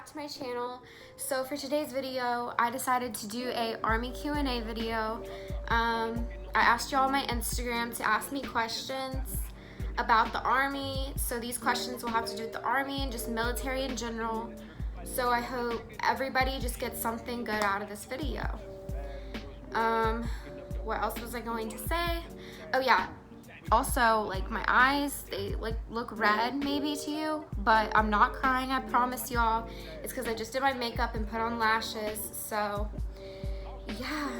back to my channel. So for today's video, I decided to do a Army Q&A video. I asked y'all on my Instagram to ask me questions about the Army. So these questions will have to do with the Army and just military in general. So I hope everybody just gets something good out of this video. What else was I going to say? Oh yeah. Also, like, my eyes, they like look red maybe to you, but I'm not crying, I promise y'all. It's because I just did my makeup and put on lashes, so yeah,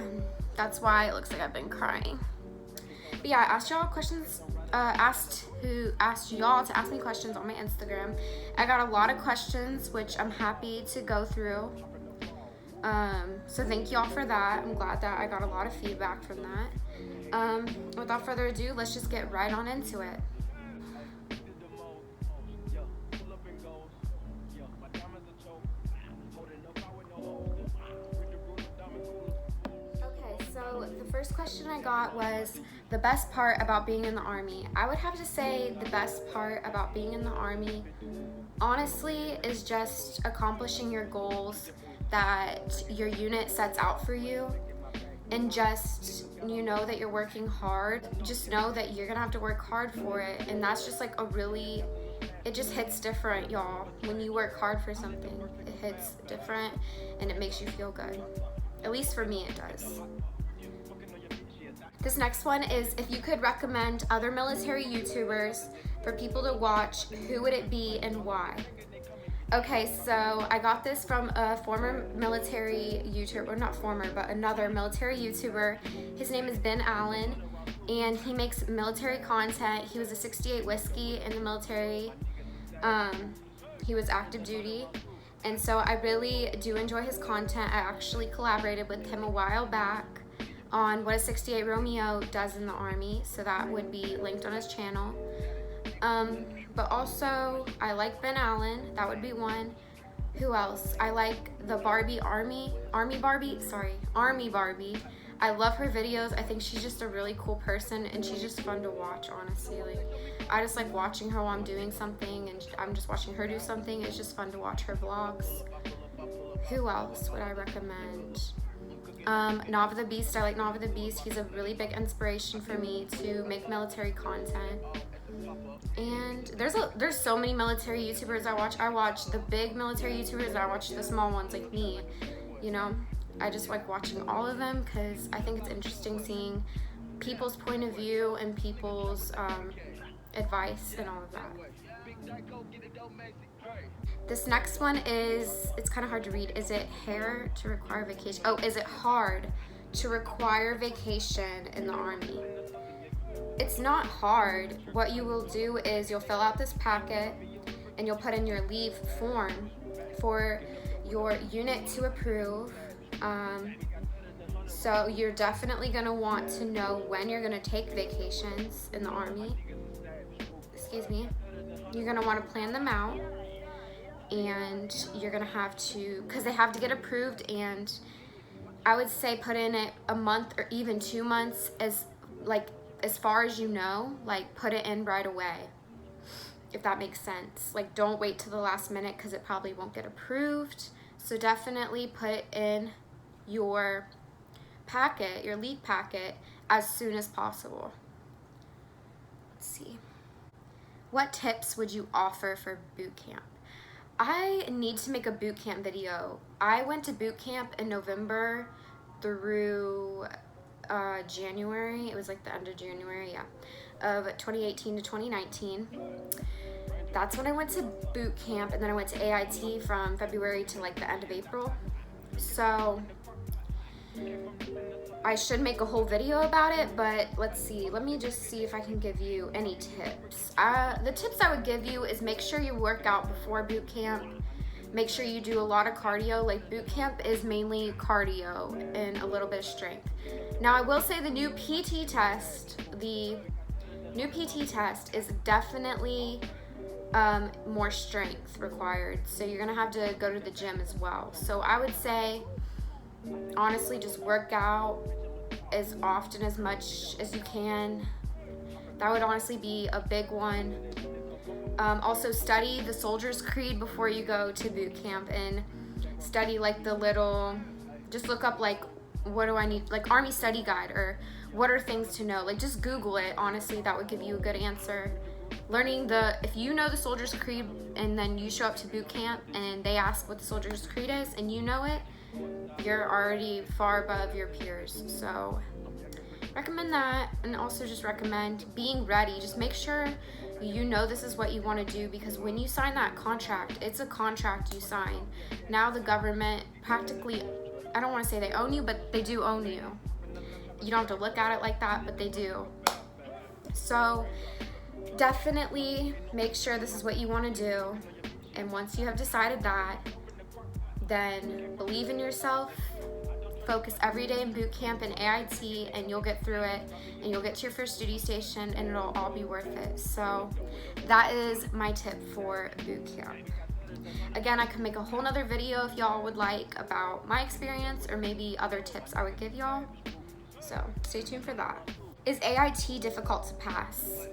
that's why it looks like I've been crying. But yeah, I asked y'all questions, asked y'all to ask me questions on my Instagram. I got a lot of questions, which I'm happy to go through. So thank y'all for that. I'm glad that I got a lot of feedback from that. Without further ado, let's just get right on into it. Okay, so the first question I got was the best part about being in the Army. I would have to say the best part about being in the Army, honestly, is just accomplishing your goals that your unit sets out for you. And just, you know that you're working hard. Just know that you're gonna have to work hard for it. And that's just like it just hits different, y'all. When you work hard for something, it hits different and it makes you feel good. At least for me, it does. This next one is, if you could recommend other military YouTubers for people to watch, who would it be and why? Okay, so I got this from a former military YouTuber, or not former, but another military YouTuber. His name is Ben Allen, and he makes military content. He was a 68 Whiskey in the military. He was active duty, and so I really do enjoy his content. I actually collaborated with him a while back on what a 68 Romeo does in the Army, so that would be linked on his channel. But also, I like Ben Allen, that would be one. Who else? I like the Army Barbie. I love her videos. I think she's just a really cool person, and she's just fun to watch, honestly. Like, I just like watching her while I'm doing something, and I'm just watching her do something. It's just fun to watch her vlogs. Who else would I recommend? Nava the Beast. I like Nava the Beast. He's a really big inspiration for me to make military content. And there's so many military YouTubers I watch. I watch the big military YouTubers, and I watch the small ones like me. You know, I just like watching all of them because I think it's interesting seeing people's point of view and people's advice and all of that. This next one is, it's kind of hard to read. Is it hard to require vacation? Oh, is it hard to require vacation in the Army? It's not hard. What you will do is you'll fill out this packet and you'll put in your leave form for your unit to approve. So you're definitely gonna want to know when you're gonna take vacations in the Army. Excuse me. You're gonna want to plan them out, and you're gonna have to, because they have to get approved, and I would say put in it a month or even 2 months as far as you know, like put it in right away, if that makes sense. Like, don't wait till the last minute because it probably won't get approved. So definitely put in your packet, your leave packet, as soon as possible. Let's see. What tips would you offer for boot camp? I need to make a boot camp video. I went to boot camp in November through January. It was like the end of January, yeah, of 2018 to 2019. That's when I went to boot camp, and then I went to AIT from February to like the end of April. So I should make a whole video about it, but let's see. Let me just see if I can give you any tips. The tips I would give you is make sure you work out before boot camp. Make sure you do a lot of cardio. Like, boot camp is mainly cardio and a little bit of strength. Now, I will say the new PT test is definitely more strength required. So you're gonna have to go to the gym as well. So I would say, honestly, just work out as often, as much as you can. That would honestly be a big one. Also study the Soldier's Creed before you go to boot camp, and study like the little, just look up like, what do I need, like Army Study Guide, or what are things to know, like just Google it. Honestly, that would give you a good answer. Learning if you know the Soldier's Creed and then you show up to boot camp and they ask what the Soldier's Creed is and you know it, you're already far above your peers. So recommend that, and also just recommend being ready. Just make sure you know this is what you want to do, because when you sign that contract, it's a contract you sign. Now the government practically, I don't want to say they own you, but they do own you. You don't have to look at it like that, but they do. So definitely make sure this is what you want to do, and once you have decided that, then believe in yourself, focus every day in boot camp and AIT, and you'll get through it, and you'll get to your first duty station, and it'll all be worth it. So that is my tip for boot camp. Again, I could make a whole nother video if y'all would like about my experience, or maybe other tips I would give y'all. So stay tuned for that. Is AIT difficult to pass?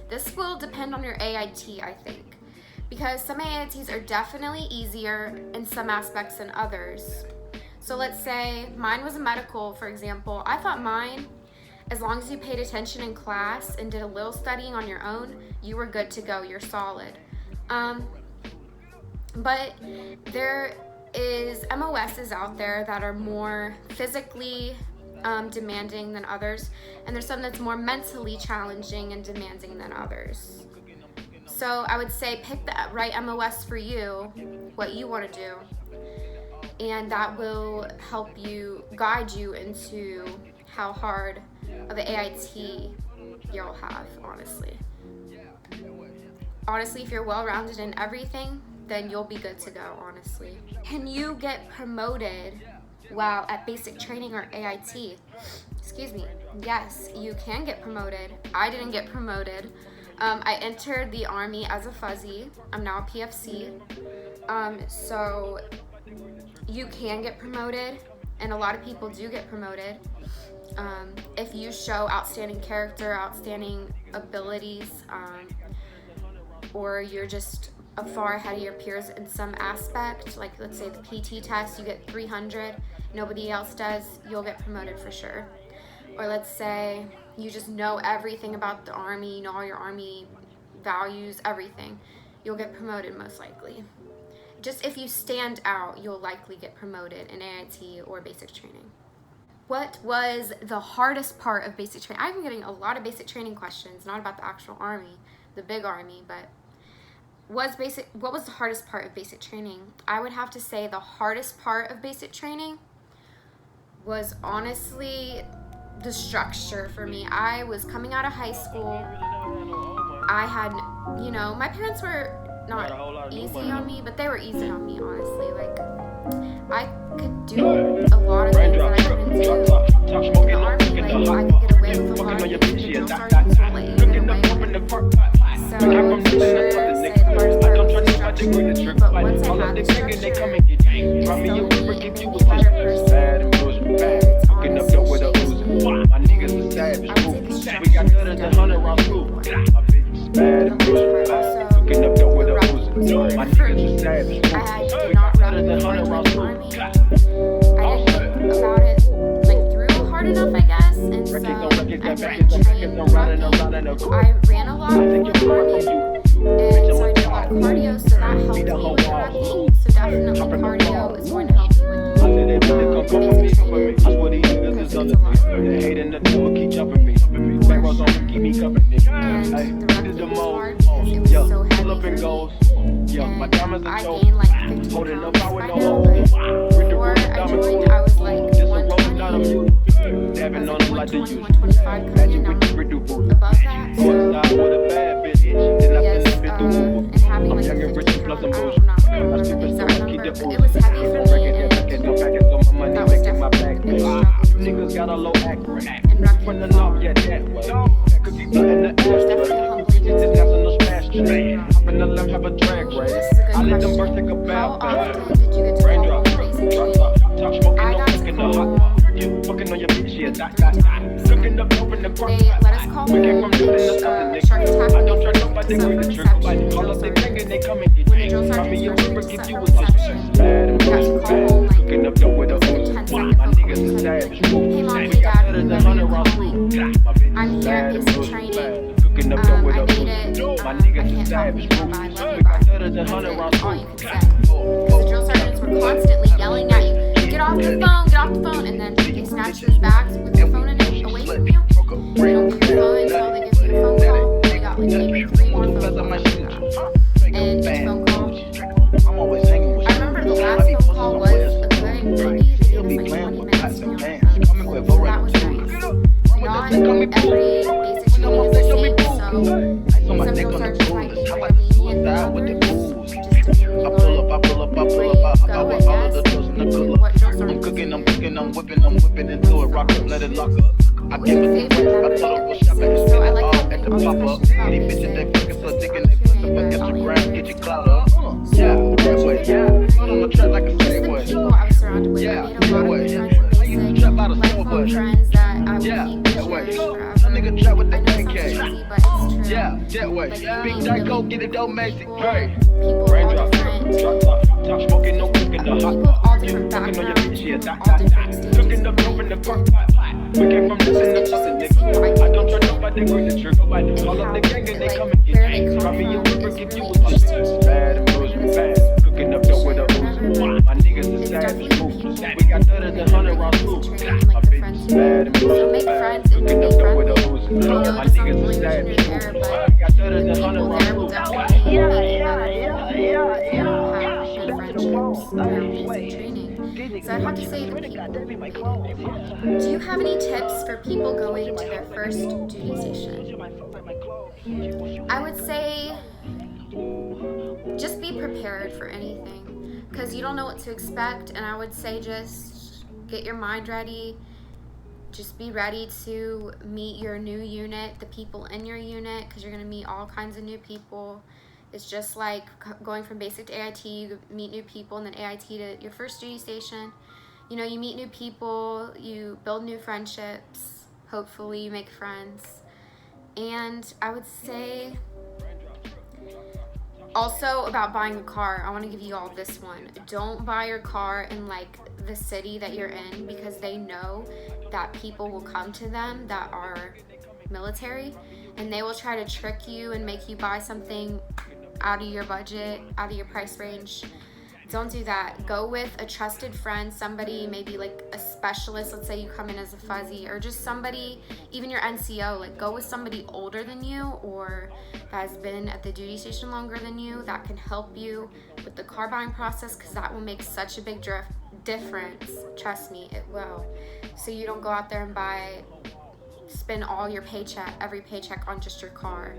This will depend on your AIT, I think, because some AITs are definitely easier in some aspects than others. So let's say mine was a medical, for example. I thought mine, as long as you paid attention in class and did a little studying on your own, you were good to go, you're solid. But there is MOSs out there that are more physically demanding than others, and there's some that's more mentally challenging and demanding than others. So I would say pick the right MOS for you, what you want to do, and that will help you, guide you into how hard of an AIT you'll have, honestly. Honestly, if you're well-rounded in everything, then you'll be good to go, honestly. Can you get promoted while at basic training or AIT? Excuse me. Yes, you can get promoted. I didn't get promoted. I entered the Army as a fuzzy. I'm now a PFC. So you can get promoted, and a lot of people do get promoted. If you show outstanding character, outstanding abilities, or you're just far ahead of your peers in some aspect, like let's say the PT test, you get 300, nobody else does, you'll get promoted for sure. Or let's say you just know everything about the Army, you know all your Army values, everything, you'll get promoted most likely. Just if you stand out, you'll likely get promoted in AIT or basic training. What was the hardest part of basic training? I've been getting a lot of basic training questions, not about the actual Army, the big Army, but what was the hardest part of basic training? I would have to say the hardest part of basic training was honestly the structure for me. I was coming out of high school. I had, my parents were not easy on me, but they were easy on me, honestly. Like, I could do a lot of things that I couldn't do in the Army. Like, I could get away with a lot of things that drill sergeants won't let you get away with. So I would for sure say the hardest part was the structure, but once I had the structure, I still need to be a better person. It's honestly shaped me. I would say the structure is definitely more. The most part also, the rucking was hard for me. I did not run in the Army. I didn't think about it through hard enough, I guess, and so I didn't train rucking. I ran a lot in the Army, and so I did a lot of cardio, so that helped me with the rucking. So definitely cardio is going to help you with basic training, because it's a lot. And the rucking was hard because it was so heavy for me, and I gained like 15 pounds by now, but before I joined, I was like 120, I was like 120, 125 coming in, now I'm above that, so yes, and having like a 15 pound, I don't know the exact number, but it was heavy for me, and that was definitely the biggest struggle. And rucking was hard. There's definitely a humbling experience. This is a good question. How often did you get to go home for basic training? I got to go home 3 times. They let us call home, which shark attack when they first picked us up from reception. When the drill sergeants first picked us up from reception, we got to call home like within 10 seconds of calling each other. Like, hey mom, hey dad, whoever you're calling, I'm here at basic training. I made it. I can't talk anymore, but I love you, bye. That's all you can say. Because the drill sergeants were constantly yelling at you, get off the phone, get off the phone, and then they snatch those bags with your phone in it away from you. They don't give you your phone until they give you a phone call. They got like maybe 3 more phone calls after that. And each phone call, I remember the last phone call was a good, maybe they gave us like 20 minutes to be on the phone. So that was nice. Not every basic training is the same, so some drill sergeants might be more lenient than others, just depending on where you go and get to what drill sergeants I'm whipping into it, rock up, let it lock up. I give a favorite so I like helping all these questions about basic. Instagram, get your clout up. Yeah, that way, yeah. On the track like a just the people I was surrounded with. I made a lot of good friends in basic, lifelong friends that I will keep this year forever. I know it sounds cheesy, but it's true. Yeah, that way. Big Dyko, get it domestic. Great. People of all different backgrounds, all different stages of life. We came from this in the I don't try nobody, bring the trigger, all of the gang and they come and where they come me from over, is give you really interesting to me. bad and bullshit, bad. Cooking up dough with a ooze. My niggas is savage moves. We got 100 rounds too. Training, like the friends you make. So make friends and be friendly. I know this sounds really visionary there, but people there will definitely make it better have good friendships through basic training. So I'd have to say the people. Do you have any tips for people going to their first duty station? I would say just be prepared for anything, because you don't know what to expect, and I would say just get your mind ready. Just be ready to meet your new unit, the people in your unit, because you're going to meet all kinds of new people. It's just like going from basic to AIT, you meet new people, and then AIT to your first duty station. You know, you meet new people, you build new friendships, hopefully you make friends. And I would say also about buying a car, I want to give you all this one. Don't buy your car in like the city that you're in, because they know that people will come to them that are military, and they will try to trick you and make you buy something out of your budget, out of your price range. Don't do that. Go with a trusted friend, somebody maybe like a specialist. Let's say you come in as a fuzzy, or just somebody, even your NCO, like go with somebody older than you or that has been at the duty station longer than you, that can help you with the car buying process, because that will make such a big difference. Trust me, it will. So you don't go out there and spend all your paycheck, every paycheck on just your car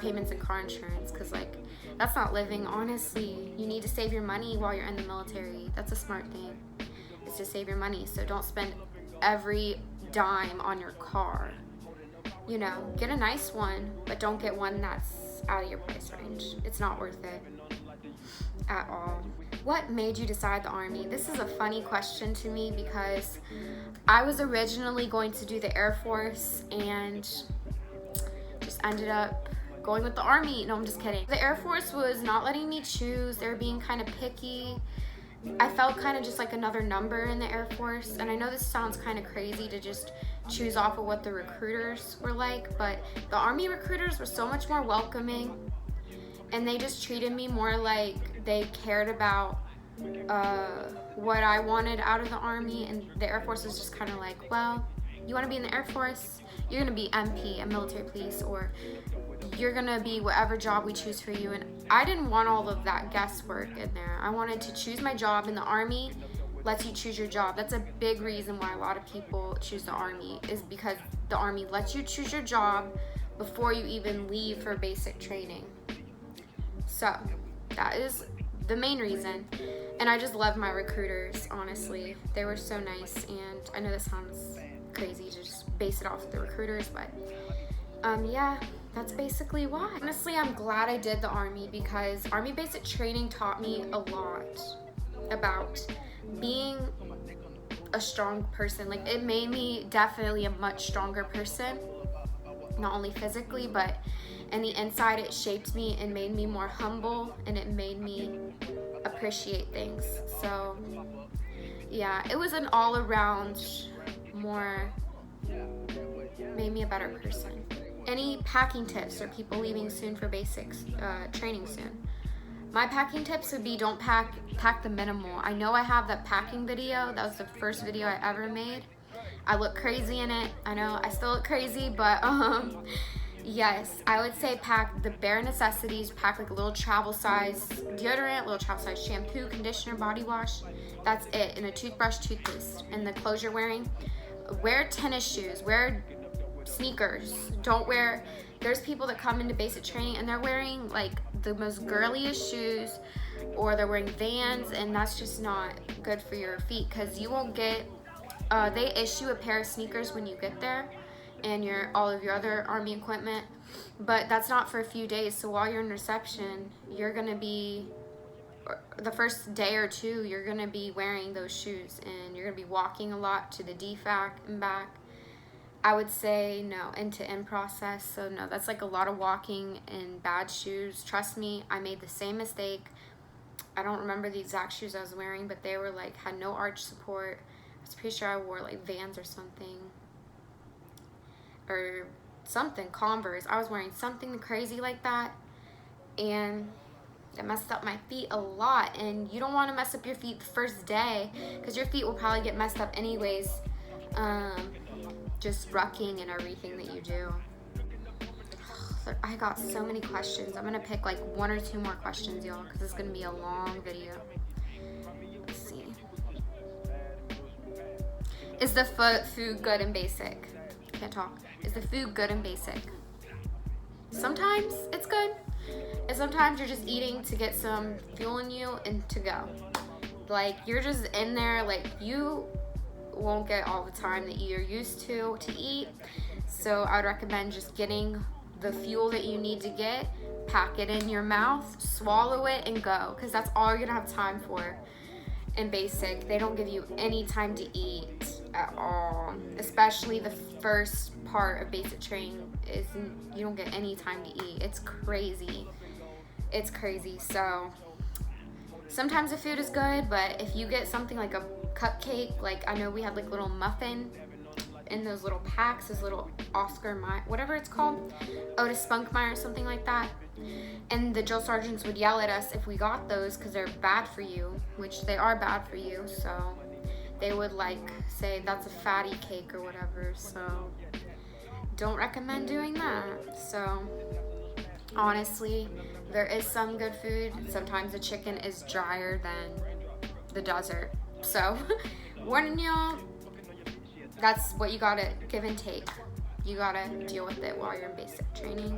payments and car insurance, because like that's not living. Honestly, you need to save your money while you're in the military. That's a smart thing, is to save your money. So don't spend every dime on your car. You know, get a nice one, but don't get one that's out of your price range. It's not worth it at all. What made you decide the Army? This is a funny question to me, because I was originally going to do the Air Force and just ended up going with the Army. No, I'm just kidding. The Air Force was not letting me choose. They were being kind of picky. I felt kind of just like another number in the Air Force. And I know this sounds kind of crazy to just choose off of what the recruiters were like, but the Army recruiters were so much more welcoming, and they just treated me more like they cared about what I wanted out of the Army. And the Air Force was just kind of like, well, you want to be in the Air Force, you're going to be MP, a military police, or you're going to be whatever job we choose for you. And I didn't want all of that guesswork in there. I wanted to choose my job, and the Army lets you choose your job. That's a big reason why a lot of people choose the Army, is because the Army lets you choose your job before you even leave for basic training. So that is the main reason. And I just love my recruiters, honestly. They were so nice, and I know this sounds crazy to just base it off of the recruiters, but yeah, that's basically why. Honestly, I'm glad I did the Army, because Army basic training taught me a lot about being a strong person. Like, it made me definitely a much stronger person, not only physically, but in the inside. It shaped me and made me more humble, and it made me appreciate things. So yeah, it was an all around more, made me a better person. Any packing tips or people leaving soon for basics training soon? My packing tips would be, don't pack the minimal. I know I have that packing video. That was the first video I ever made. I look crazy in it. I know I still look crazy, but yes, I would say pack the bare necessities. Pack like a little travel size deodorant, little travel size shampoo, conditioner, body wash. That's it. And a toothbrush, toothpaste. And the clothes you're wearing. Wear tennis shoes. Wear sneakers. Don't wear, there's people that come into basic training and they're wearing like the most girliest shoes, or they're wearing Vans, and that's just not good for your feet, because you won't get, they issue a pair of sneakers when you get there and all of your other Army equipment, but that's not for a few days. So while you're in reception, you're gonna be, the first day or two, you're gonna be wearing those shoes, and you're gonna be walking a lot to the DFAC and back. I would say no, end-to-end process. So no, that's like a lot of walking in bad shoes. Trust me, I made the same mistake. I don't remember the exact shoes I was wearing, but they were like, had no arch support. I was pretty sure I wore like Vans or something. Or something, Converse. I was wearing something crazy like that, and it messed up my feet a lot. And you don't want to mess up your feet the first day, because your feet will probably get messed up anyways. Just rucking and everything that you do. I got so many questions. I'm gonna pick like 1 or 2 more questions, y'all, because it's gonna be a long video. Let's see. Is the food good and basic? Can't talk. Is the food good and basic? Sometimes it's good, and sometimes you're just eating to get some fuel in you and to go. Like, you're just in there, like, you won't get all the time that you're used to eat. So I would recommend just getting the fuel that you need to get, pack it in your mouth, swallow it, and go, because that's all you're gonna have time for. In basic, they don't give you any time to eat at all, especially the first part of basic training is you don't get any time to eat. It's crazy. It's crazy. So sometimes the food is good, but if you get something like a cupcake, like I know we had like little muffin in those little packs, those little Oscar Mayer, whatever it's called, Otis Spunkmeyer or something like that, and the drill sergeants would yell at us if we got those because they're bad for you, which they are bad for you. So they would like say that's a fatty cake or whatever. So don't recommend doing that. So honestly, there is some good food. Sometimes the chicken is drier than the desert. So warning y'all, that's what you gotta give and take. You gotta deal with it while you're in basic training.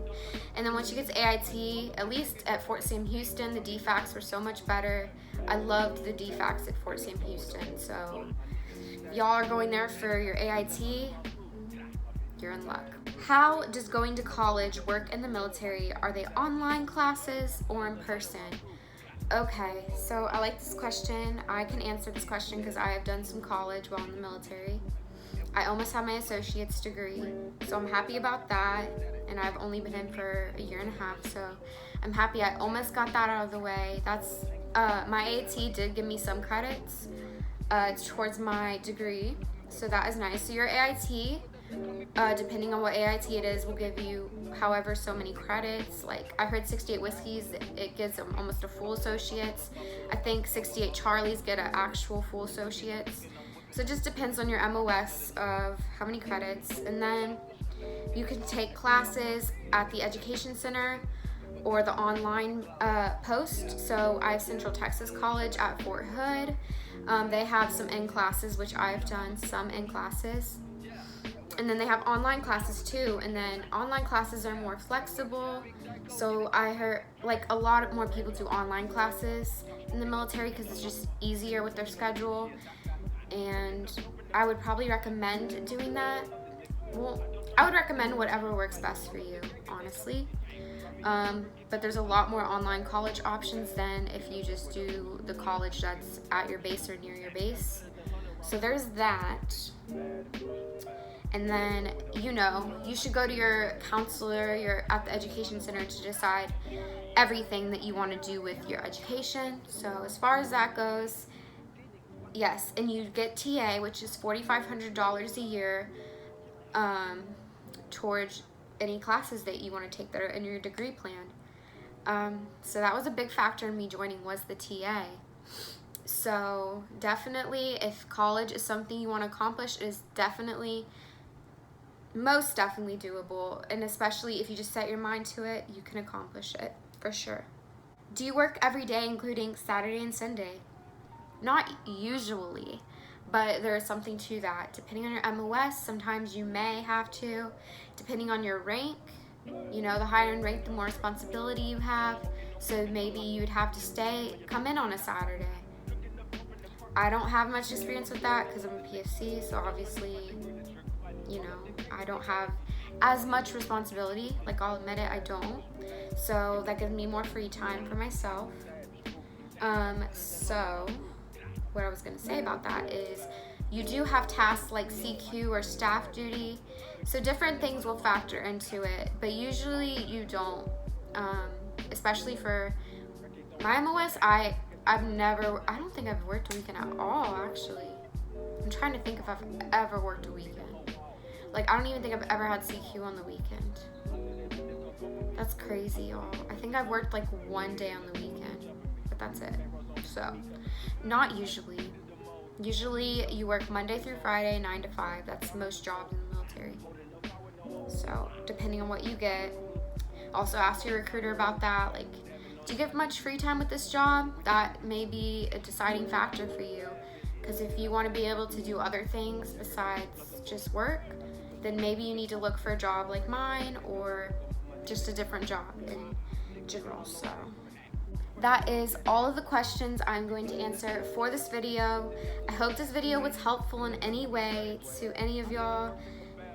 And then once you get to AIT, at least at Fort Sam Houston, the DFACs were so much better. I loved the DFACs at Fort Sam Houston. So if y'all are going there for your AIT, you're in luck. How does going to college work in the military? Are they online classes or in person? Okay, so I like this question. I can answer this question because I have done some college while in the military. I almost have my associate's degree, so I'm happy about that, and I've only been in for a year and a half, so I'm happy I almost got that out of the way. That's my AIT did give me some credits towards my degree, so that is nice. So your AIT, depending on what AIT it is, will give you however so many credits. Like I heard 68 Whiskeys, it gives them almost a full associates. I think 68 Charlies get an actual full associates. So it just depends on your MOS of how many credits. And then you can take classes at the Education Center or the online post. So I have Central Texas College at Fort Hood. They have some in classes, which I've done some in classes. And then they have online classes too, and then online classes are more flexible. So I heard like a lot more people do online classes in the military because it's just easier with their schedule, and I would probably recommend doing that. Well, I would recommend whatever works best for you, honestly. But there's a lot more online college options than if you just do the college that's at your base or near your base. So there's that. And then, you know, you should go to your counselor, at the education center, to decide everything that you want to do with your education. So as far as that goes, yes, and you get TA, which is $4,500 a year, towards any classes that you want to take that are in your degree plan. So that was a big factor in me joining, was the TA. So definitely, if college is something you want to accomplish, it is most definitely doable, and especially if you just set your mind to it, you can accomplish it for sure. Do you work every day, including Saturday and Sunday? Not usually, but there is something to that. Depending on your MOS, sometimes you may have to, depending on your rank. You know, the higher in rank, the more responsibility you have, so maybe you would have to come in on a Saturday. I don't have much experience with that because I'm a PFC, so obviously, you know, I don't have as much responsibility. Like, I'll admit it, I don't. So that gives me more free time for myself. So what I was going to say about that is you do have tasks like CQ or staff duty. So different things will factor into it, but usually you don't. Especially for my MOS, I don't think I've worked a weekend at all, actually. I'm trying to think if I've ever worked a weekend. Like, I don't even think I've ever had CQ on the weekend. That's crazy, y'all. I think I've worked like one day on the weekend, but that's it. So, not usually. Usually, you work Monday through Friday, 9 to 5. That's most jobs in the military. So, depending on what you get. Also, ask your recruiter about that. Like, do you get much free time with this job? That may be a deciding factor for you. Because if you want to be able to do other things besides just work, then maybe you need to look for a job like mine or just a different job in general. So that is all of the questions I'm going to answer for this video. I hope this video was helpful in any way to any of y'all.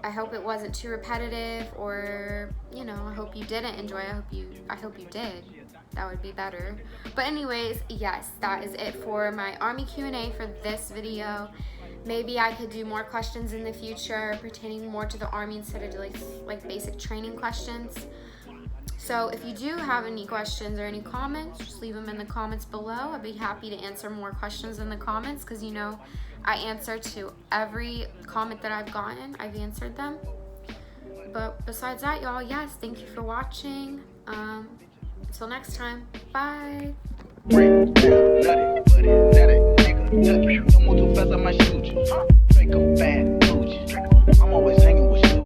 I hope it wasn't too repetitive, or, you know, I hope you didn't enjoy it. I hope you did. That would be better. But anyways, yes, that is it for my Army Q&A for this video. Maybe I could do more questions in the future pertaining more to the Army instead of like basic training questions. So if you do have any questions or any comments, just leave them in the comments below. I'd be happy to answer more questions in the comments, because, you know, I answer to every comment that I've gotten. I've answered them. But besides that, y'all, yes, thank you for watching. Until next time, bye. Break down, nut it, put it, let it, nigga, touch you. Don't move too fast, I might shoot you. Break 'em bad.